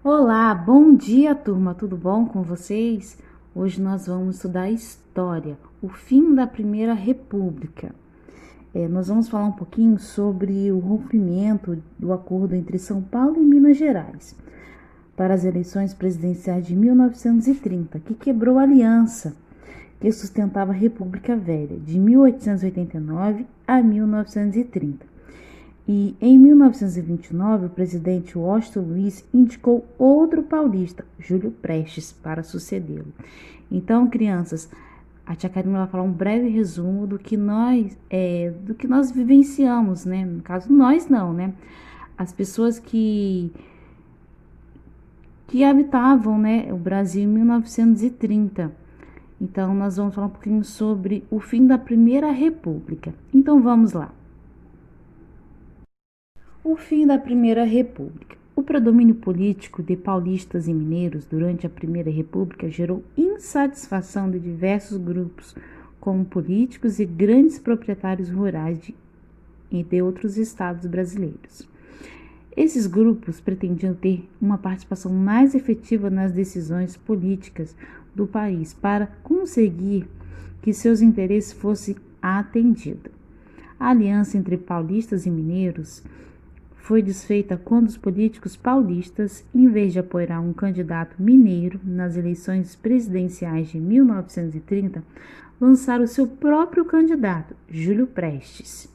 Olá, bom dia, turma. Tudo bom com vocês? Hoje nós vamos estudar história, o fim da Primeira República. Nós vamos falar um pouquinho sobre o rompimento do acordo entre São Paulo e Minas Gerais para as eleições presidenciais de 1930, que quebrou a aliança que sustentava a República Velha, de 1889 a 1930. E em 1929, o presidente Washington Luiz indicou outro paulista, Júlio Prestes, para sucedê-lo. Então, crianças, a tia Karina vai falar um breve resumo do que nós vivenciamos, né? No caso, nós não, né? As pessoas que habitavam, né, o Brasil em 1930. Então, nós vamos falar um pouquinho sobre o fim da Primeira República. Então, vamos lá. O fim da Primeira República. O predomínio político de paulistas e mineiros durante a Primeira República gerou insatisfação de diversos grupos, como políticos e grandes proprietários rurais e de outros estados brasileiros. Esses grupos pretendiam ter uma participação mais efetiva nas decisões políticas do país para conseguir que seus interesses fossem atendidos. A aliança entre paulistas e mineiros foi desfeita quando os políticos paulistas, em vez de apoiar um candidato mineiro nas eleições presidenciais de 1930, lançaram seu próprio candidato, Júlio Prestes.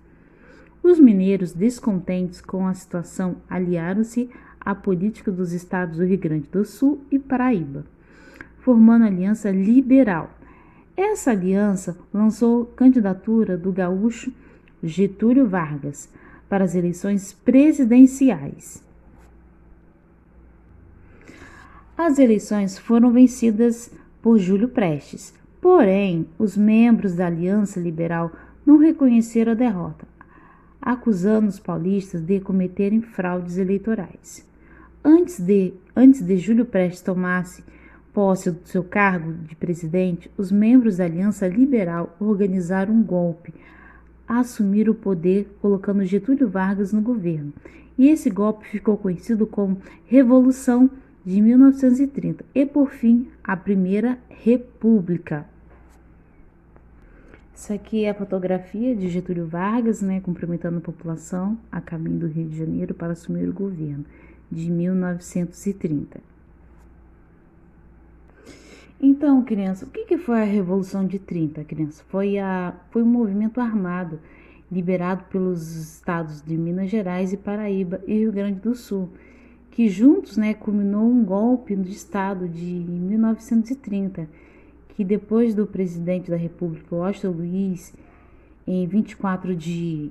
Os mineiros, descontentes com a situação, aliaram-se à política dos estados do Rio Grande do Sul e Paraíba, formando a Aliança Liberal. Essa aliança lançou a candidatura do gaúcho Getúlio Vargas para as eleições presidenciais. As eleições foram vencidas por Júlio Prestes, porém, os membros da Aliança Liberal não reconheceram a derrota, acusando os paulistas de cometerem fraudes eleitorais. Antes de Júlio Prestes tomasse posse do seu cargo de presidente, os membros da Aliança Liberal organizaram um golpe a assumir o poder, colocando Getúlio Vargas no governo. E esse golpe ficou conhecido como Revolução de 1930 e, por fim, a Primeira República. Isso aqui é a fotografia de Getúlio Vargas, né, cumprimentando a população a caminho do Rio de Janeiro para assumir o governo de 1930. Então, criança, o que foi a Revolução de 30, criança? Foi um movimento armado liberado pelos estados de Minas Gerais e Paraíba e Rio Grande do Sul, que juntos, né, culminou um golpe de estado de 1930, que depois do presidente da República, Washington Luiz, em 24 de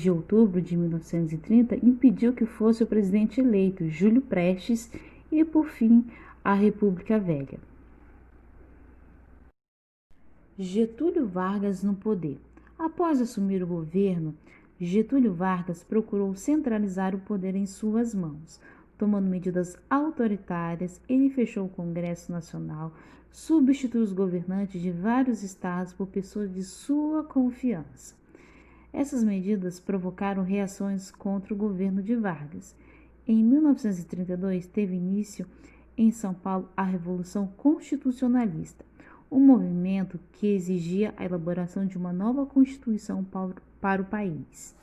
outubro de 1930, impediu que fosse o presidente eleito, Júlio Prestes, e, por fim, a República Velha. Getúlio Vargas no poder. Após assumir o governo, Getúlio Vargas procurou centralizar o poder em suas mãos. Tomando medidas autoritárias, ele fechou o Congresso Nacional, substituiu os governantes de vários estados por pessoas de sua confiança. Essas medidas provocaram reações contra o governo de Vargas. Em 1932, teve início em São Paulo a Revolução Constitucionalista, um movimento que exigia a elaboração de uma nova Constituição para o país.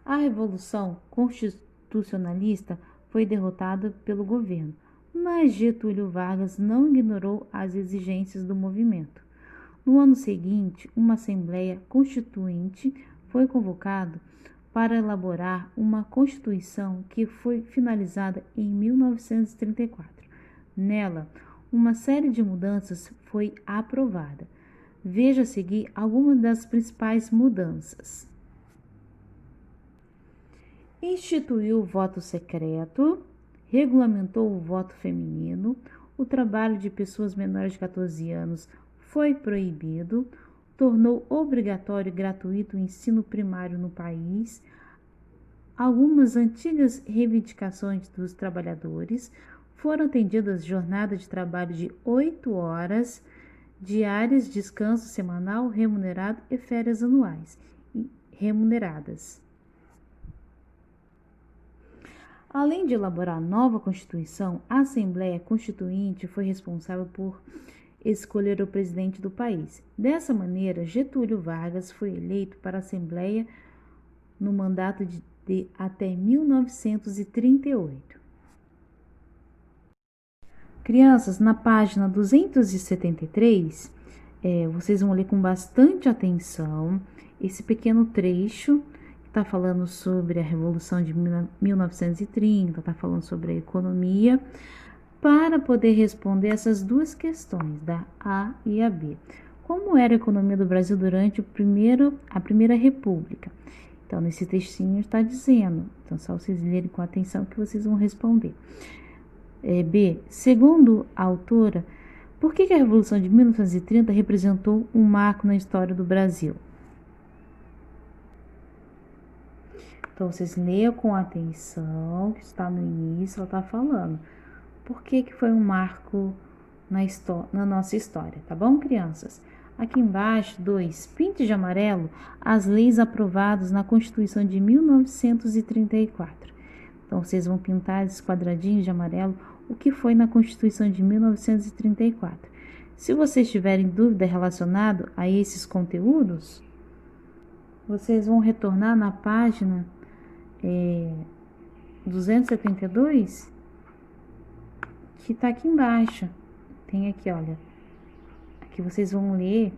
A Revolução Constitucionalista foi derrotada pelo governo, mas Getúlio Vargas não ignorou as exigências do movimento. No ano seguinte, uma Assembleia Constituinte foi convocada para elaborar uma Constituição que foi finalizada em 1934. Nela, uma série de mudanças foi aprovada. Veja a seguir algumas das principais mudanças. Instituiu o voto secreto, regulamentou o voto feminino, o trabalho de pessoas menores de 14 anos foi proibido, tornou obrigatório e gratuito o ensino primário no país. Algumas antigas reivindicações dos trabalhadores foram atendidas: jornada de trabalho de 8 horas diárias, descanso semanal remunerado e férias anuais e remuneradas. Além de elaborar a nova Constituição, a Assembleia Constituinte foi responsável por escolher o presidente do país. Dessa maneira, Getúlio Vargas foi eleito para a Assembleia no mandato de até 1938. Crianças, na página 273, vocês vão ler com bastante atenção esse pequeno trecho que está falando sobre a Revolução de 1930, está falando sobre a economia, para poder responder essas duas questões, da A e a B. Como era a economia do Brasil durante a Primeira República? Então, nesse textinho está dizendo, então só vocês lerem com atenção que vocês vão responder. B. Segundo a autora, por que a Revolução de 1930 representou um marco na história do Brasil? Então, vocês leiam com atenção, que está no início, ela está falando. Por que foi um marco na nossa história, tá bom, crianças? Aqui embaixo, 2. Pinte de amarelo as leis aprovadas na Constituição de 1934. Então, vocês vão pintar esses quadradinhos de amarelo, o que foi na Constituição de 1934. Se vocês tiverem dúvida relacionada a esses conteúdos, vocês vão retornar na página 272, que está aqui embaixo. Tem aqui, olha. Aqui vocês vão ler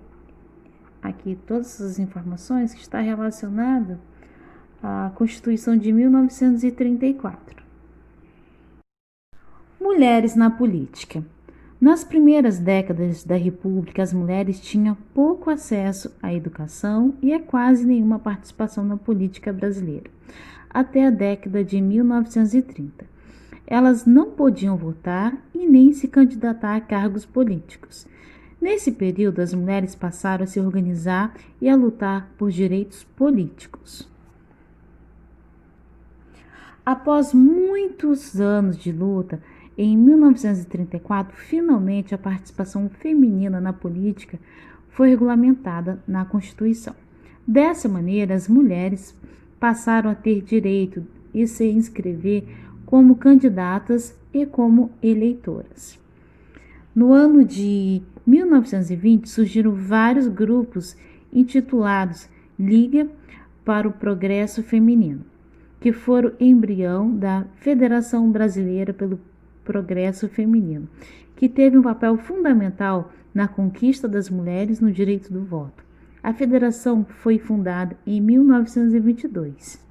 aqui todas as informações que está relacionado à Constituição de 1934. Mulheres na política. Nas primeiras décadas da República, as mulheres tinham pouco acesso à educação e a quase nenhuma participação na política brasileira, até a década de 1930. Elas não podiam votar e nem se candidatar a cargos políticos. Nesse período, as mulheres passaram a se organizar e a lutar por direitos políticos. Após muitos anos de luta, em 1934, finalmente a participação feminina na política foi regulamentada na Constituição. Dessa maneira, as mulheres passaram a ter direito de se inscrever como candidatas e como eleitoras. No ano de 1920, surgiram vários grupos intitulados Liga para o Progresso Feminino, que foram embrião da Federação Brasileira pelo Progresso Feminino, que teve um papel fundamental na conquista das mulheres no direito do voto. A federação foi fundada em 1922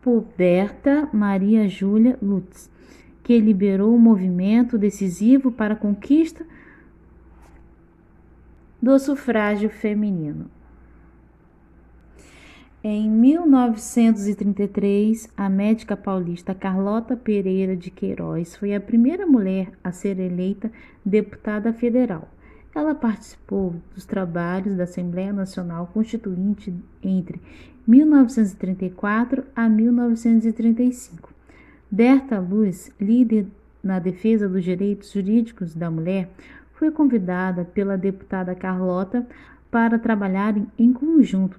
por Berta Maria Júlia Lutz, que liderou um movimento decisivo para a conquista do sufrágio feminino. Em 1933, a médica paulista Carlota Pereira de Queiroz foi a primeira mulher a ser eleita deputada federal. Ela participou dos trabalhos da Assembleia Nacional Constituinte entre 1934 a 1935. Berta Luz, líder na defesa dos direitos jurídicos da mulher, foi convidada pela deputada Carlota para trabalhar em conjunto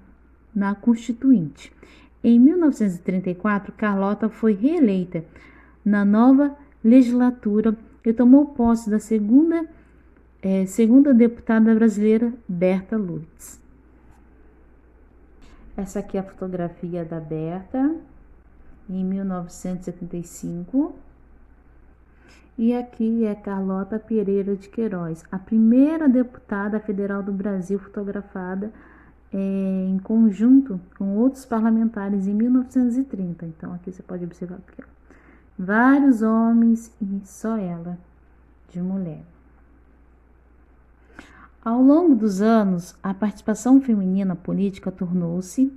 na Constituinte. Em 1934, Carlota foi reeleita na nova legislatura e tomou posse da segunda deputada brasileira, Berta Lutz. Essa aqui é a fotografia da Berta, em 1975. E aqui é Carlota Pereira de Queiroz, a primeira deputada federal do Brasil fotografada em conjunto com outros parlamentares em 1930. Então, aqui você pode observar aqui, vários homens e só ela de mulher. Ao longo dos anos, a participação feminina política tornou-se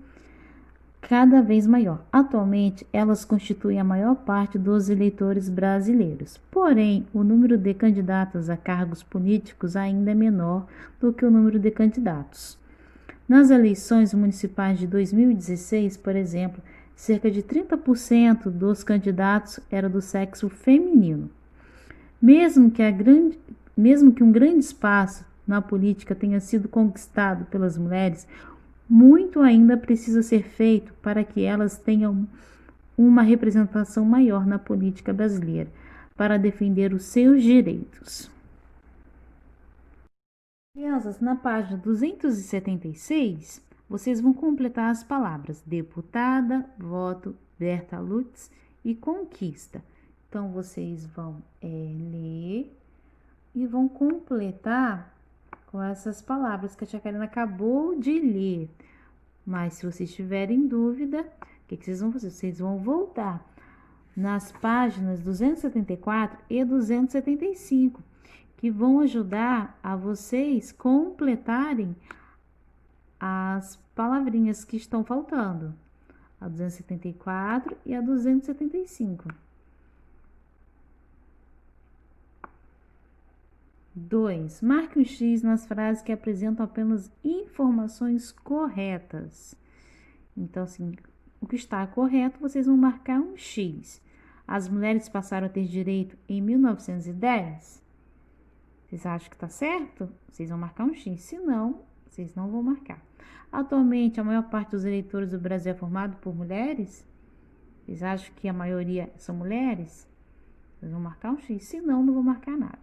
cada vez maior. Atualmente, elas constituem a maior parte dos eleitores brasileiros. Porém, o número de candidatas a cargos políticos ainda é menor do que o número de candidatos. Nas eleições municipais de 2016, por exemplo, cerca de 30% dos candidatos eram do sexo feminino. Mesmo que um grande espaço na política tenha sido conquistado pelas mulheres, muito ainda precisa ser feito para que elas tenham uma representação maior na política brasileira para defender os seus direitos. Crianças, na página 276, vocês vão completar as palavras deputada, voto, Berta Lutz e conquista. Então, vocês vão ler e vão completar com essas palavras que a tia Karina acabou de ler. Mas se vocês tiverem dúvida, o que vocês vão fazer? Vocês vão voltar nas páginas 274 e 275, que vão ajudar a vocês completarem as palavrinhas que estão faltando, a 274 e a 275. 2. Marque um X nas frases que apresentam apenas informações corretas. Então, assim, o que está correto, vocês vão marcar um X. As mulheres passaram a ter direito em 1910? Vocês acham que está certo? Vocês vão marcar um X. Se não, vocês não vão marcar. Atualmente, a maior parte dos eleitores do Brasil é formado por mulheres? Vocês acham que a maioria são mulheres? Vocês vão marcar um X. Se não, não vou marcar nada.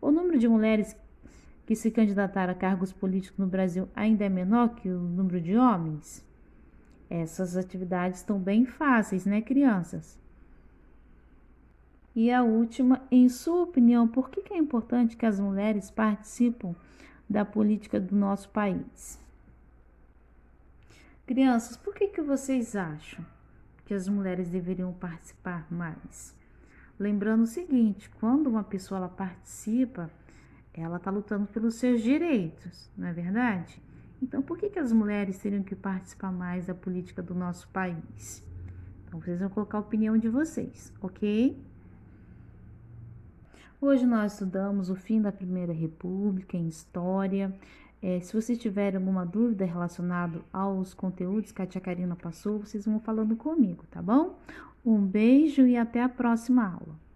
O número de mulheres que se candidataram a cargos políticos no Brasil ainda é menor que o número de homens? Essas atividades estão bem fáceis, né, crianças? E a última, em sua opinião, por que é importante que as mulheres participem da política do nosso país? Crianças, por que vocês acham que as mulheres deveriam participar mais? Lembrando o seguinte, quando uma pessoa ela participa, ela está lutando pelos seus direitos, não é verdade? Então, por que as mulheres teriam que participar mais da política do nosso país? Então, vocês vão colocar a opinião de vocês, ok? Hoje nós estudamos o fim da Primeira República em História. Se vocês tiverem alguma dúvida relacionada aos conteúdos que a tia Karina passou, vocês vão falando comigo, tá bom? Um beijo e até a próxima aula.